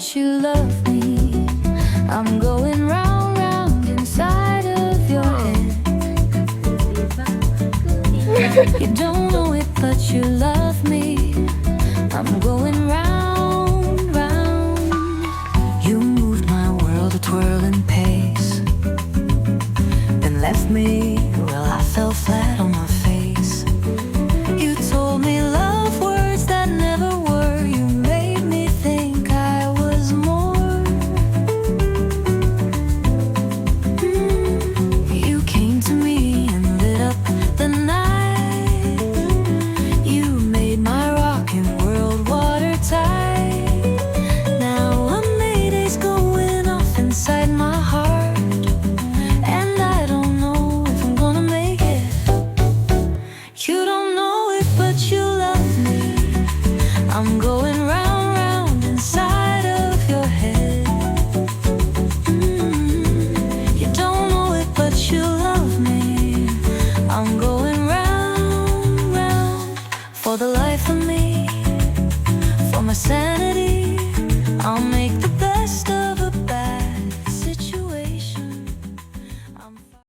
but you love me. I'm going round, round inside of your head. You don't know it, but you love me. I'm going round, round. You moved my world a twirling pace, then left me, well, I fell flat on my face. You told me love words that never were. You made me think I was more. You came to me and lit up the night. You made my rocking world watertight. Now a mayday's going off inside my heart, and I don't know if I'm gonna make it. You don't know it, but you love me. I'm going round, round inside of your head. You don't know it, but you love me. I'm going round, round. For the life of me, for my sanity, I'll make